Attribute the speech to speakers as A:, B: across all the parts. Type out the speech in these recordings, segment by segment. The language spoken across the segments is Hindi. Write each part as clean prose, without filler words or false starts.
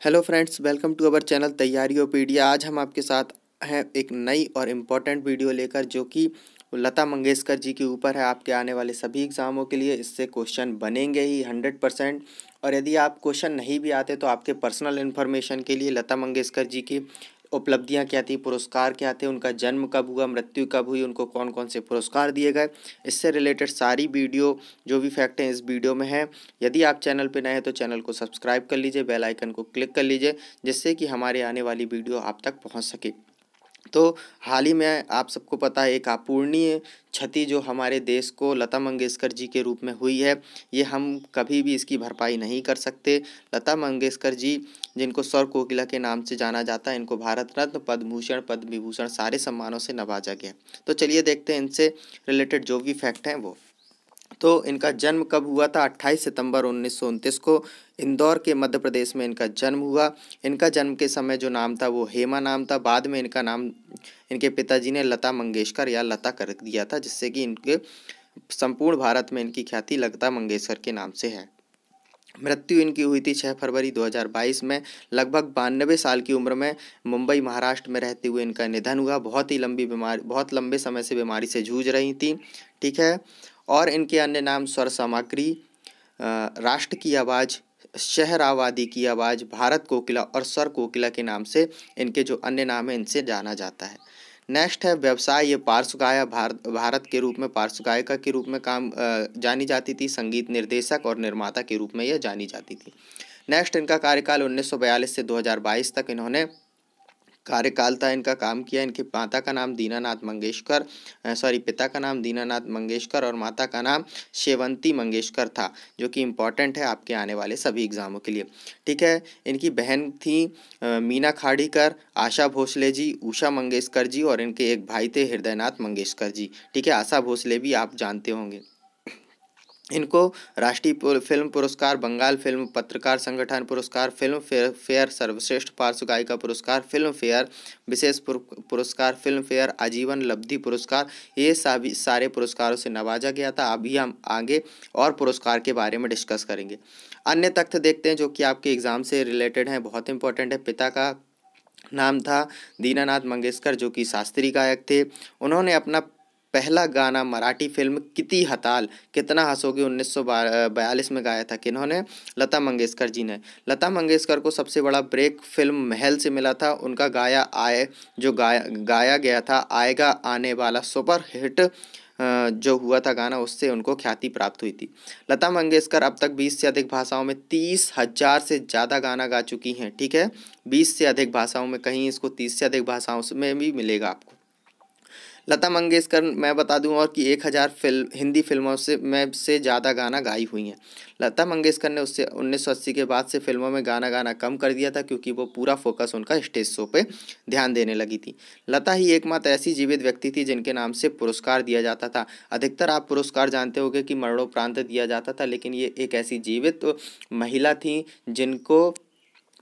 A: Hello friends, welcome to our channel Taiyariyopedia. आज हम आपके साथ हैं एक नई और इम्पोर्टेंट वीडियो लेकर, जो कि लता मंगेशकर जी के ऊपर है। आपके आने वाले सभी एग्ज़ामों के लिए इससे क्वेश्चन बनेंगे ही 100%। और यदि आप क्वेश्चन नहीं भी आते तो आपके पर्सनल इन्फॉर्मेशन के लिए लता मंगेशकर जी की उपलब्धियां क्या थी, पुरस्कार क्या थे, उनका जन्म कब हुआ, मृत्यु कब हुई, उनको कौन कौन से पुरस्कार दिए गए, इससे रिलेटेड सारी वीडियो जो भी फैक्ट हैं इस वीडियो में है। यदि आप चैनल पर नए हैं तो चैनल को सब्सक्राइब कर लीजिए, बेल आइकन को क्लिक कर लीजिए, जिससे कि हमारे आने वाली वीडियो आप तक पहुंच सके। तो हाल ही में आप सबको पता है, एक अपूरणीय क्षति जो हमारे देश को लता मंगेशकर जी के रूप में हुई है, ये हम कभी भी इसकी भरपाई नहीं कर सकते। लता मंगेशकर जी, जिनको स्वर कोकिला के नाम से जाना जाता है, इनको भारत रत्न, पद्म भूषण, पद्म विभूषण सारे सम्मानों से नवाजा गया। तो चलिए देखते हैं इनसे रिलेटेड जो भी फैक्ट हैं वो। तो इनका जन्म कब हुआ था? 28 सितंबर 1929 को इंदौर के मध्य प्रदेश में इनका जन्म हुआ। इनका जन्म के समय जो नाम था वो हेमा नाम था। बाद में इनका नाम इनके पिताजी ने लता मंगेशकर या लता कर दिया था, जिससे कि इनके संपूर्ण भारत में इनकी ख्याति लता मंगेशकर के नाम से है। मृत्यु इनकी हुई थी 6 फरवरी 2022 में। लगभग 92 साल की उम्र में मुंबई महाराष्ट्र में रहते हुए इनका निधन हुआ। बहुत लंबे समय से बीमारी से जूझ रही थी, ठीक है। और इनके अन्य नाम स्वर सामग्री, राष्ट्र की आवाज़, शहर आबादी की आवाज़, भारत कोकिला और स्वर कोकिला के नाम से इनके जो अन्य नाम हैं इनसे जाना जाता है। नेक्स्ट है व्यवसाय। ये पार्श्व गायक भारत के रूप में पार्श्व गायिका के रूप में जानी जाती थी। संगीत निर्देशक और निर्माता के रूप में यह जानी जाती थी। नेक्स्ट, इनका कार्यकाल 1942 से 2022 तक इन्होंने कार्यकाल था, इनका काम किया। इनके पिता का नाम दीनानाथ मंगेशकर और माता का नाम शेवंती मंगेशकर था, जो कि इम्पॉर्टेंट है आपके आने वाले सभी एग्जामों के लिए, ठीक है। इनकी बहन थी मीना खाड़ीकर, आशा भोसले जी, उषा मंगेशकर जी, और इनके एक भाई थे हृदयनाथ मंगेशकर जी, ठीक है। आशा भोसले भी आप जानते होंगे। इनको राष्ट्रीय फिल्म पुरस्कार, बंगाल फिल्म पत्रकार संगठन पुरस्कार, फिल्म फेयर सर्वश्रेष्ठ पार्श्व गायिका पुरस्कार, फिल्म फेयर विशेष पुरस्कार, फिल्म फेयर आजीवन लब्धि पुरस्कार, ये सभी सारे पुरस्कारों से नवाजा गया था। अभी हम आगे और पुरस्कार के बारे में डिस्कस करेंगे। अन्य तथ्य देखते हैं जो कि आपके एग्जाम से रिलेटेड हैं, बहुत इंपॉर्टेंट है। पिता का नाम था दीनानाथ मंगेशकर, जो कि शास्त्रीय गायक थे। उन्होंने अपना पहला गाना मराठी फिल्म किती हताल कितना हंसोगे 1942 में गाया था। किन्होंने? लता मंगेशकर जी ने। लता मंगेशकर को सबसे बड़ा ब्रेक फिल्म महल से मिला था। उनका गाया गया था आएगा आने वाला सुपर हिट जो हुआ था गाना, उससे उनको ख्याति प्राप्त हुई थी। लता मंगेशकर अब तक 20 से अधिक भाषाओं में 30,000 से ज़्यादा गाना गा चुकी हैं, ठीक है। 20 से अधिक भाषाओं में, कहीं इसको 30 से अधिक भाषाओं में भी मिलेगा आपको। लता मंगेशकर, मैं बता दूं और कि 1000 हिंदी फिल्मों से ज़्यादा गाना गाई हुई हैं। लता मंगेशकर ने उससे 1980 के बाद से फिल्मों में गाना गाना कम कर दिया था, क्योंकि वो पूरा फोकस उनका स्टेज शो पे ध्यान देने लगी थी। लता ही एकमात्र ऐसी जीवित व्यक्ति थी जिनके नाम से पुरस्कार दिया जाता था। अधिकतर आप पुरस्कार जानते होंगे कि मरणोपरांत दिया जाता था, लेकिन ये एक ऐसी जीवित महिला थी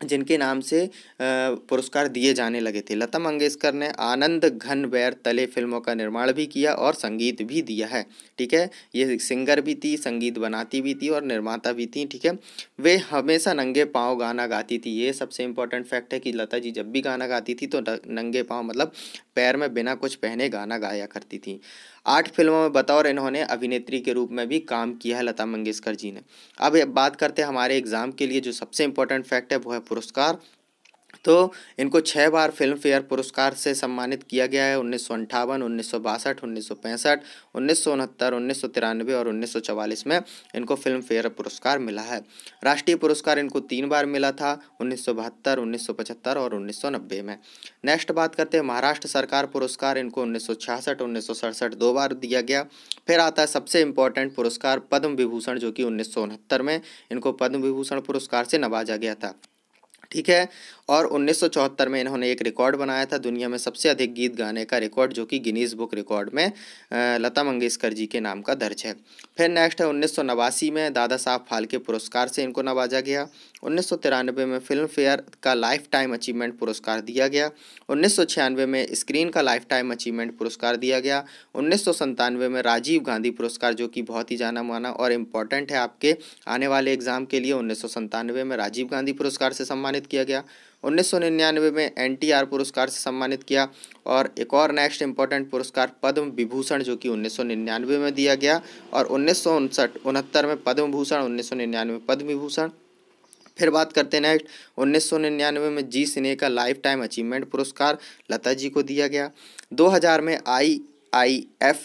A: जिनके नाम से पुरस्कार दिए जाने लगे थे। लता मंगेशकर ने आनंद घन बैर तले फिल्मों का निर्माण भी किया और संगीत भी दिया है, ठीक है। ये सिंगर भी थी, संगीत बनाती भी थी और निर्माता भी थी, ठीक है। वे हमेशा नंगे पाँव गाना गाती थी। ये सबसे इम्पोर्टेंट फैक्ट है कि लता जी जब भी गाना गाती थी तो नंगे पाँव मतलब पैर में बिना कुछ पहने गाना गाया करती थी। 8 फिल्मों में बतौर इन्होंने अभिनेत्री के रूप में भी काम किया है लता मंगेशकर जी ने। अब बात करते हैं हमारे एग्जाम के लिए जो सबसे इम्पोर्टेंट फैक्ट है, वो है पुरस्कार। तो इनको 6 बार फिल्म फेयर पुरस्कार से सम्मानित किया गया है। 1958, 1962, 1965, 1969, 1993 और 1944 में इनको फिल्म फेयर पुरस्कार मिला है। राष्ट्रीय पुरस्कार इनको 3 बार मिला था, 1972, 1975 और 1990 में। नेक्स्ट बात करते हैं महाराष्ट्र सरकार पुरस्कार। इनको 1966, 1967 2 बार दिया गया। फिर आता है सबसे इम्पोर्टेंट पुरस्कार पद्म विभूषण, जो कि 1969 में इनको पद्म विभूषण पुरस्कार से नवाजा गया था, ठीक है। और 1974 में इन्होंने एक रिकॉर्ड बनाया था, दुनिया में सबसे अधिक गीत गाने का रिकॉर्ड, जो कि गिनीज बुक रिकॉर्ड में लता मंगेशकर जी के नाम का दर्ज है। फिर नेक्स्ट है 1989 में दादा साहब फाल्के पुरस्कार से इनको नवाजा गया। 1993 में फिल्म फेयर का लाइफ टाइम अचीवमेंट पुरस्कार दिया गया। 1996 में स्क्रीन का लाइफ टाइम अचीवमेंट पुरस्कार दिया गया। 1997 में राजीव गांधी पुरस्कार, जो कि बहुत ही जाना माना और इम्पोर्टेंट है आपके आने वाले एग्जाम के लिए, 1997 में राजीव गांधी पुरस्कार से सम्मानित किया गया। 1999 में NTR पुरस्कार से सम्मानित किया। और एक और नेक्स्ट इम्पोर्टेंट पुरस्कार पद्म विभूषण, जो कि 1999 में दिया गया। और 1969 में पद्म भूषण, 1999 में पद्म विभूषण। फिर बात करते हैं नेक्स्ट, 1999 में जी सिने का लाइफ टाइम अचीवमेंट पुरस्कार लता जी को दिया गया। 2000 में IIAF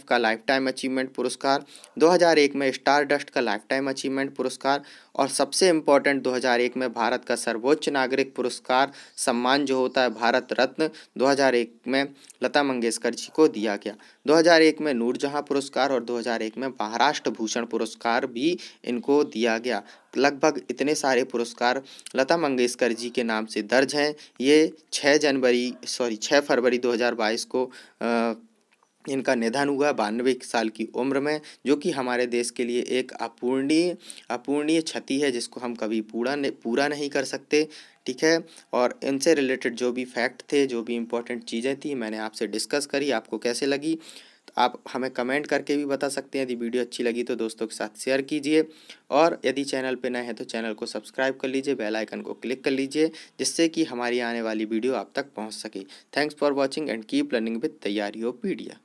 A: का लाइफ टाइम अचीवमेंट पुरस्कार। 2001 में स्टार डस्ट का लाइफ टाइम अचीवमेंट पुरस्कार। और सबसे इम्पोर्टेंट 2001 में भारत का सर्वोच्च नागरिक पुरस्कार सम्मान जो होता है भारत रत्न, 2001 में लता मंगेशकर जी को दिया गया। 2001 में नूरजहां पुरस्कार और 2001 में महाराष्ट्र भूषण पुरस्कार भी इनको दिया गया। लगभग इतने सारे पुरस्कार लता मंगेशकर जी के नाम से दर्ज हैं। ये 6 फरवरी 2022 को इनका निधन हुआ 92 साल की उम्र में, जो कि हमारे देश के लिए एक अपूर्णीय क्षति है, जिसको हम कभी पूरा नहीं कर सकते। ठीक है, और इनसे रिलेटेड जो भी फैक्ट थे, जो भी इम्पोर्टेंट चीज़ें थी, मैंने आपसे डिस्कस करी। आपको कैसे लगी तो आप हमें कमेंट करके भी बता सकते हैं। यदि वीडियो अच्छी लगी तो दोस्तों के साथ शेयर कीजिए, और यदि चैनल पे नए हैं तो चैनल को सब्सक्राइब कर लीजिए, बेल आइकन को क्लिक कर लीजिए, जिससे कि हमारी आने वाली वीडियो आप तक पहुंच सके। Thanks for watching and keep learning with तैयारियों पीडिया।